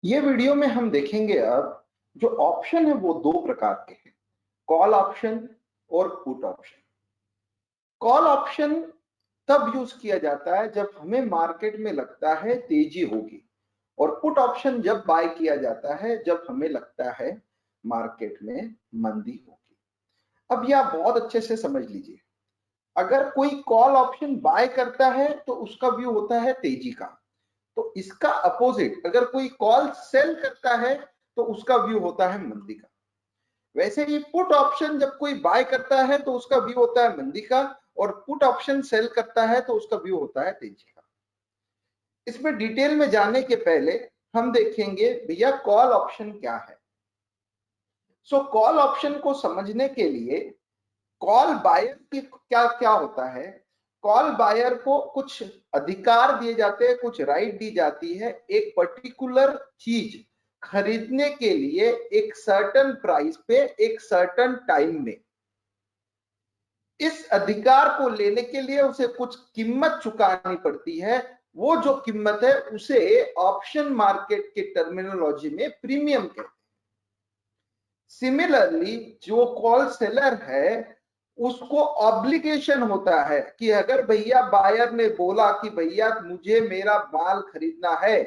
ये वीडियो में हम देखेंगे अब जो ऑप्शन है वो दो प्रकार के हैं, कॉल ऑप्शन और पुट ऑप्शन। कॉल ऑप्शन तब यूज किया जाता है जब हमें मार्केट में लगता है तेजी होगी, और पुट ऑप्शन जब बाय किया जाता है जब हमें लगता है मार्केट में मंदी होगी। अब यह बहुत अच्छे से समझ लीजिए, अगर कोई कॉल ऑप्शन बाय करता है तो उसका व्यू होता है तेजी का, तो इसका अपोजिट अगर कोई कॉल सेल करता है तो उसका व्यू होता है मंदी का। वैसे ही पुट ऑप्शन जब कोई बाय करता है तो उसका व्यू होता है मंदी का, और पुट ऑप्शन सेल करता है तो उसका व्यू होता है तेजी का। इसमें डिटेल में जाने के पहले हम देखेंगे भैया कॉल ऑप्शन क्या है। सो कॉल ऑप्शन को समझने के लिए कॉल बायर की क्या क्या होता है, कॉल बायर को कुछ अधिकार दिए जाते हैं, कुछ राइट दी जाती है एक पर्टिकुलर चीज खरीदने के लिए एक सर्टेन प्राइस पे एक सर्टेन टाइम में। इस अधिकार को लेने के लिए उसे कुछ कीमत चुकानी पड़ती है, वो जो कीमत है उसे ऑप्शन मार्केट के टर्मिनोलॉजी में प्रीमियम कहते हैं। सिमिलरली जो कॉल सेलर है उसको ऑब्लिगेशन होता है कि अगर भैया बायर ने बोला कि भैया मुझे मेरा माल खरीदना है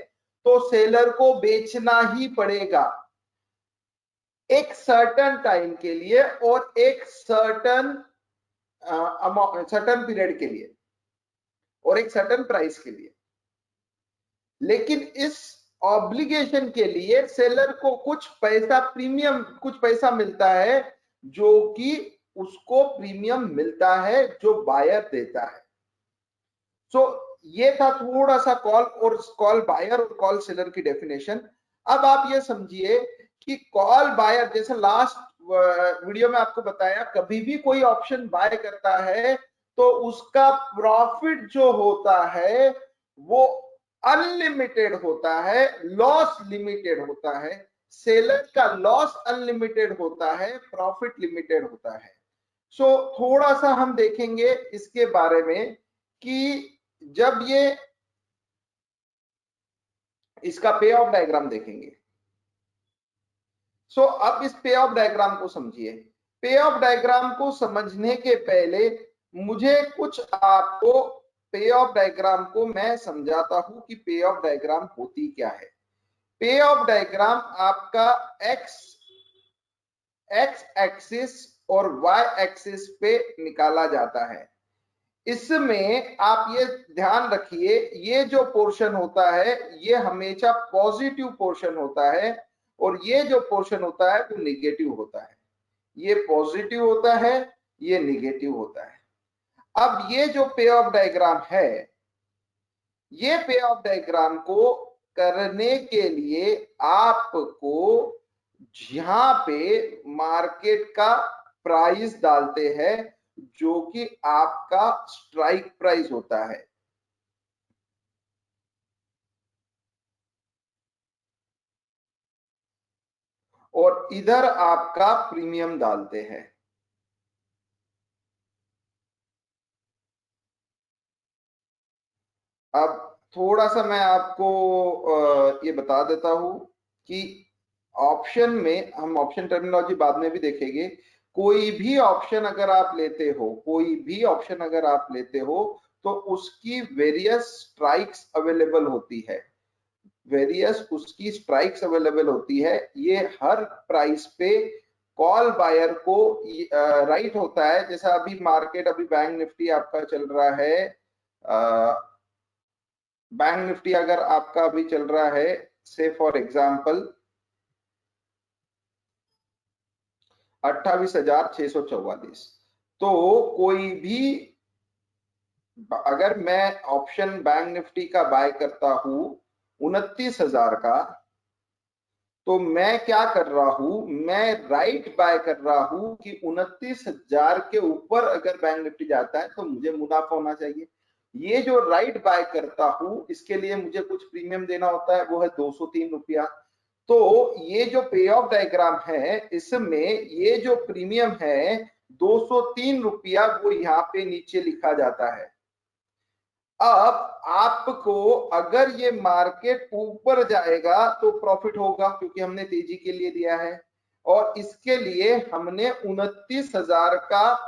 तो सेलर को बेचना ही पड़ेगा एक सर्टेन टाइम के लिए और एक सर्टेन पीरियड के लिए और एक सर्टेन प्राइस के लिए। लेकिन इस ऑब्लिगेशन के लिए सेलर को कुछ पैसा प्रीमियम, कुछ पैसा मिलता है जो कि उसको प्रीमियम मिलता है जो बायर देता है। सो ये था थोड़ा सा कॉल बायर और कॉल सेलर की डेफिनेशन। अब आप ये समझिए कि कॉल बायर, जैसे लास्ट वीडियो में आपको बताया, कभी भी कोई ऑप्शन बाय करता है तो उसका प्रॉफिट जो होता है वो अनलिमिटेड होता है, लॉस लिमिटेड होता है। सेलर का लॉस अनलिमिटेड होता है, प्रॉफिट लिमिटेड होता है। सो थोड़ा सा हम देखेंगे इसके बारे में कि जब ये इसका पे ऑफ डायग्राम देखेंगे। सो अब इस पे ऑफ डायग्राम को समझिए। पे ऑफ डायग्राम को समझने के पहले मुझे कुछ आपको पे ऑफ डायग्राम को मैं समझाता हूं कि पे ऑफ डायग्राम होती क्या है। पे ऑफ डायग्राम आपका एक्स एक्सिस और वाई एक्सिस पे निकाला जाता है। इसमें आप ये ध्यान रखिए, ये जो पोर्शन होता है ये हमेशा पॉजिटिव पोर्शन होता है और ये जो पोर्शन होता है वो निगेटिव होता है। ये पॉजिटिव होता है, ये निगेटिव होता है। अब ये जो पे ऑफ डायग्राम है, ये पे ऑफ डायग्राम को करने के लिए आपको यहां पे मार्केट का प्राइस डालते हैं जो कि आपका स्ट्राइक प्राइस होता है, और इधर आपका प्रीमियम डालते हैं। अब थोड़ा सा मैं आपको ये बता देता हूं कि ऑप्शन में, हम ऑप्शन टर्मिनोलॉजी बाद में भी देखेंगे, कोई भी ऑप्शन अगर आप लेते हो, कोई भी ऑप्शन अगर आप लेते हो तो उसकी वेरियस स्ट्राइक्स अवेलेबल होती है, वेरियस उसकी स्ट्राइक्स अवेलेबल होती है। ये हर प्राइस पे कॉल बायर को राइट होता है। जैसा अभी मार्केट, अभी बैंक निफ्टी आपका चल रहा है, बैंक निफ्टी अगर आपका अभी चल रहा है से फॉर एग्जांपल 28,644, तो कोई भी, अगर मैं ऑप्शन बैंक निफ्टी का बाय करता हूं 29,000 का, तो मैं क्या कर रहा हूं, मैं राइट बाय कर रहा हूं कि 29,000 के ऊपर अगर बैंक निफ्टी जाता है तो मुझे मुनाफा होना चाहिए। ये जो राइट बाय करता हूं इसके लिए मुझे कुछ प्रीमियम देना होता है, वो है 203 रुपया। तो ये जो पे ऑफ डायग्राम है इसमें ये जो प्रीमियम है 203 रुपया वो यहाँ पे नीचे लिखा जाता है। अब आपको अगर ये मार्केट ऊपर जाएगा तो प्रॉफिट होगा, क्योंकि हमने तेजी के लिए दिया है और इसके लिए हमने 29,000 का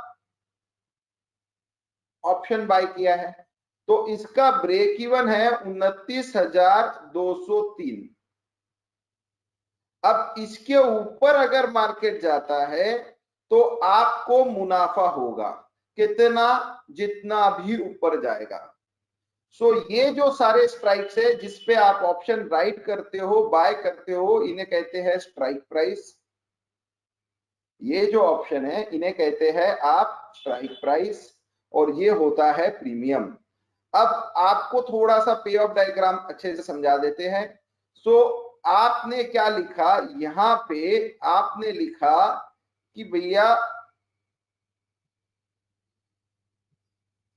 ऑप्शन बाय किया है। तो इसका ब्रेक इवन है 29,203। अब इसके ऊपर अगर मार्केट जाता है तो आपको मुनाफा होगा, कितना? जितना भी ऊपर जाएगा। सो ये जो सारे स्ट्राइक्स है जिसपे आप ऑप्शन राइट करते हो, बाय करते हो, इन्हें कहते हैं स्ट्राइक प्राइस। ये जो ऑप्शन है इन्हें कहते हैं आप स्ट्राइक प्राइस, और ये होता है प्रीमियम। अब आपको थोड़ा सा पे ऑफ डायग्राम अच्छे से समझा देते हैं। सो आपने क्या लिखा यहां पे? आपने लिखा कि भैया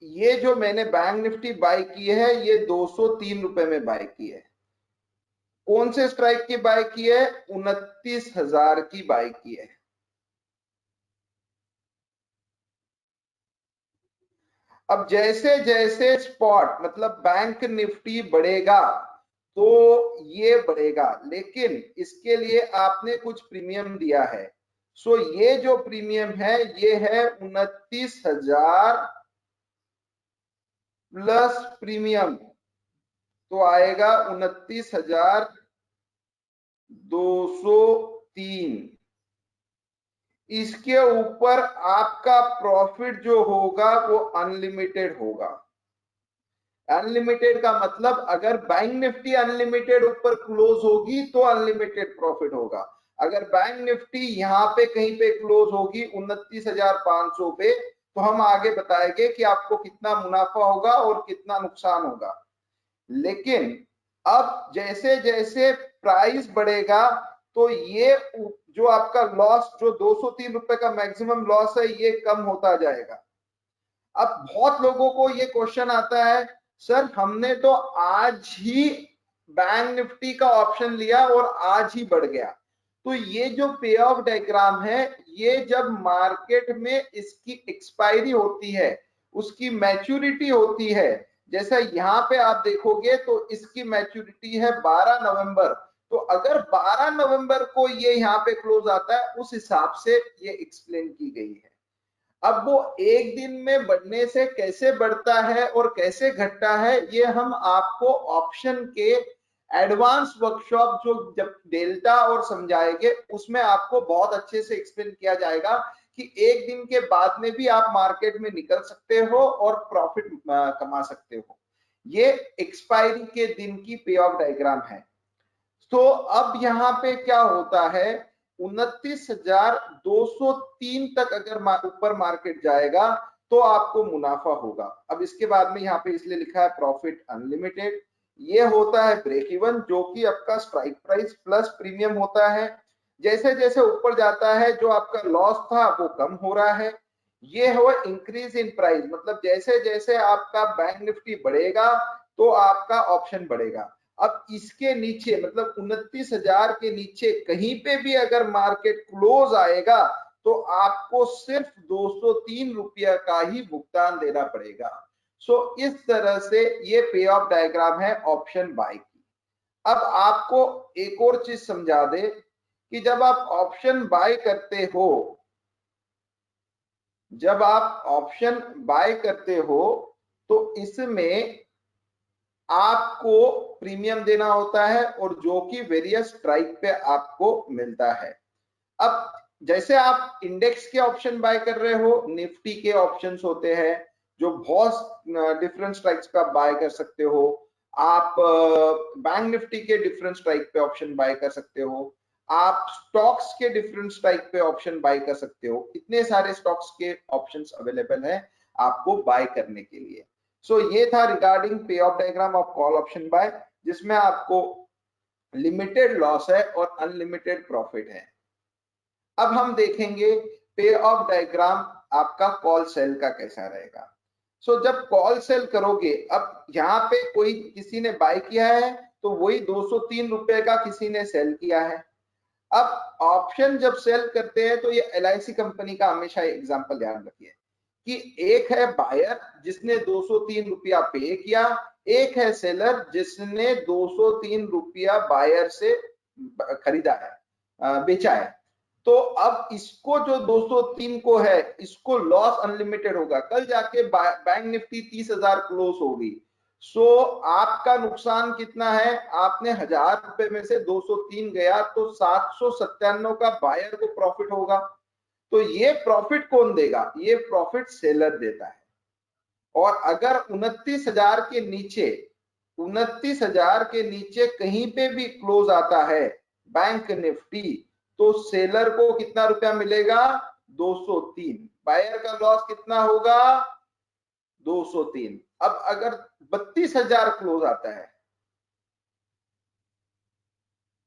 ये जो मैंने बैंक निफ्टी बाय की है ये 203 रुपए में बाय की है। कौन से स्ट्राइक की बाय की है? 29,000 की बाय की है। अब जैसे जैसे स्पॉट मतलब बैंक निफ्टी बढ़ेगा तो ये बढ़ेगा, लेकिन इसके लिए आपने कुछ प्रीमियम दिया है। सो ये जो प्रीमियम है ये है 29,000 प्लस प्रीमियम, तो आएगा 29,203। इसके ऊपर आपका प्रॉफिट जो होगा वो अनलिमिटेड होगा। अनलिमिटेड का मतलब अगर बैंक निफ्टी अनलिमिटेड ऊपर क्लोज होगी तो अनलिमिटेड प्रॉफिट होगा। अगर बैंक निफ्टी यहां पे कहीं पे क्लोज होगी 29,500 पे, तो हम आगे बताएंगे कि आपको कितना मुनाफा होगा और कितना नुकसान होगा। लेकिन अब जैसे जैसे प्राइस बढ़ेगा तो ये जो आपका लॉस, जो 203 रुपए का मैक्सिमम लॉस है, ये कम होता जाएगा। अब बहुत लोगों को ये क्वेश्चन आता है, सर हमने तो आज ही बैंक निफ्टी का ऑप्शन लिया और आज ही बढ़ गया। तो ये जो पे ऑफ डायग्राम है ये जब मार्केट में इसकी एक्सपायरी होती है, उसकी मैच्योरिटी होती है, जैसा यहां पे आप देखोगे तो इसकी मैच्योरिटी है 12 नवंबर। तो अगर 12 नवंबर को ये यहाँ पे क्लोज आता है उस हिसाब से ये एक्सप्लेन की गई है। अब वो एक दिन में बढ़ने से कैसे बढ़ता है और कैसे घटता है ये हम आपको ऑप्शन के एडवांस वर्कशॉप जो जब डेल्टा और समझाएंगे उसमें आपको बहुत अच्छे से एक्सप्लेन किया जाएगा कि एक दिन के बाद में भी आप मार्केट में निकल सकते हो और प्रॉफिट कमा सकते हो। ये एक्सपायरी के दिन की पे ऑफ डायग्राम है। तो अब यहाँ पे क्या होता है, 29,203 तक अगर ऊपर मार्केट जाएगा तो आपको मुनाफा होगा। अब इसके बाद में यहाँ पे इसलिए लिखा है प्रॉफिट अनलिमिटेड। ये होता है ब्रेक इवन, जो कि आपका स्ट्राइक प्राइस प्लस प्रीमियम होता है। जैसे जैसे ऊपर जाता है जो आपका लॉस था वो कम हो रहा है। ये हो इंक्रीज इन प्राइस, मतलब जैसे जैसे आपका बैंक निफ्टी बढ़ेगा तो आपका ऑप्शन बढ़ेगा। अब इसके नीचे मतलब 29,000 के नीचे कहीं पे भी अगर मार्केट क्लोज आएगा तो आपको सिर्फ 203 रुपया का ही भुगतान देना पड़ेगा। सो इस तरह से ये पे ऑफ डायग्राम है ऑप्शन बाय की। अब आपको एक और चीज समझा दे कि जब आप ऑप्शन बाय करते हो, जब आप ऑप्शन बाय करते हो तो इसमें आपको प्रीमियम देना होता है और जो कि वेरियस स्ट्राइक पे आपको मिलता है। अब जैसे आप इंडेक्स के ऑप्शन बाय कर रहे हो, निफ्टी के ऑप्शंस होते हैं जो बहुत डिफरेंट स्ट्राइक्स पे आप बाय कर सकते हो। आप बैंक निफ्टी के डिफरेंट स्ट्राइक पे ऑप्शन बाय कर सकते हो। आप स्टॉक्स के डिफरेंट स्ट्राइक पे ऑप्शन बाय कर सकते हो। इतने सारे स्टॉक्स के ऑप्शंस अवेलेबल हैं आपको बाय करने के लिए। सो ये था regarding payoff diagram of call option buy, जिसमें आपको लिमिटेड लॉस है और अनलिमिटेड प्रॉफिट है। अब हम देखेंगे पे ऑफ डायग्राम आपका कॉल सेल का कैसा रहेगा। सो जब कॉल सेल करोगे, अब यहाँ पे कोई किसी ने बाय किया है तो वही 203 रुपए का किसी ने सेल किया है। अब ऑप्शन जब सेल करते हैं तो ये LIC कंपनी का हमेशा एग्जांपल ध्यान रखिए कि एक है बायर जिसने 203 रुपया पे किया, एक है सेलर जिसने 203 रुपया बायर से खरीदा है, बेचा है। तो अब इसको जो 203 को है, इसको लॉस अनलिमिटेड होगा। कल जाके बैंक निफ्टी 30,000 क्लोज होगी, सो आपका नुकसान कितना है? आपने 1000 रुपए में से 203 गया तो 797 का बायर को प्रॉफिट होगा। तो ये प्रॉफिट कौन देगा? ये प्रॉफिट सेलर देता है। और अगर 29,000 के नीचे 29,000 के नीचे कहीं पे भी क्लोज आता है बैंक निफ्टी, तो सेलर को कितना रुपया मिलेगा? 203। बायर का लॉस कितना होगा? 203। अब अगर 32,000 क्लोज आता है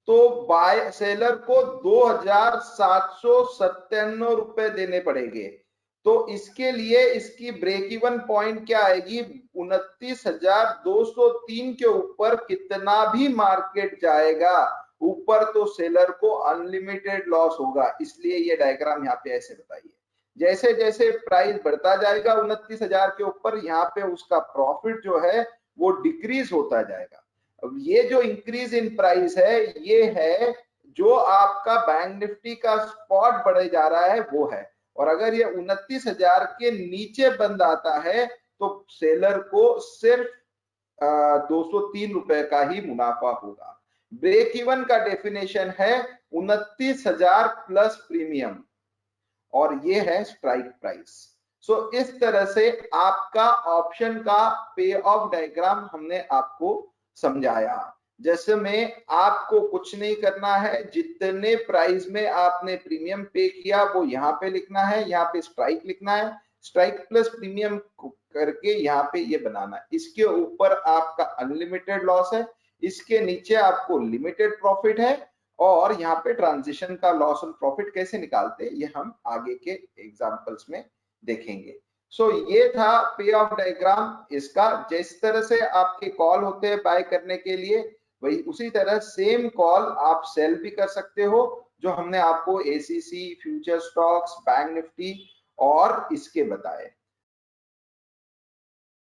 तो बाय सेलर को 2,797 रुपए देने पड़ेंगे। तो इसके लिए इसकी ब्रेक इवन पॉइंट क्या आएगी? 29,203 के ऊपर कितना भी मार्केट जाएगा ऊपर, तो सेलर को अनलिमिटेड लॉस होगा। इसलिए ये डायग्राम यहाँ पे ऐसे बताइए। जैसे जैसे प्राइस बढ़ता जाएगा 29,000 के ऊपर, यहाँ पे उसका प्रॉफिट जो है वो डिक्रीज होता जाएगा। अब ये जो इंक्रीज इन प्राइस है, ये है जो आपका बैंक निफ्टी का स्पॉट बढ़े जा रहा है वो है। और अगर ये 29,000 के नीचे बंद आता है तो सेलर को सिर्फ 203 रुपए का ही मुनाफा होगा। ब्रेक इवन का डेफिनेशन है 29,000 प्लस प्रीमियम, और ये है स्ट्राइक प्राइस। सो इस तरह से आपका ऑप्शन का पे ऑफ डायग्राम हमने आपको समझाया। जैसे में आपको कुछ नहीं करना है, जितने प्राइस में आपने प्रीमियम पे किया वो यहाँ पे लिखना है, यहाँ पे स्ट्राइक लिखना है, स्ट्राइक प्लस प्रीमियम करके यहाँ पे ये बनाना है। इसके ऊपर आपका अनलिमिटेड लॉस है, इसके नीचे आपको लिमिटेड प्रॉफिट है, और यहाँ पे ट्रांजिशन का लॉस और प्रॉफिट कैसे निकालते ये हम आगे के एग्जांपल्स में देखेंगे। सो ये था पे ऑफ डायग्राम इसका। जिस तरह से आपके कॉल होते हैं बाय करने के लिए, वही उसी तरह सेम कॉल आप सेल भी कर सकते हो, जो हमने आपको ACC, future stocks, bank Nifty और इसके बताए।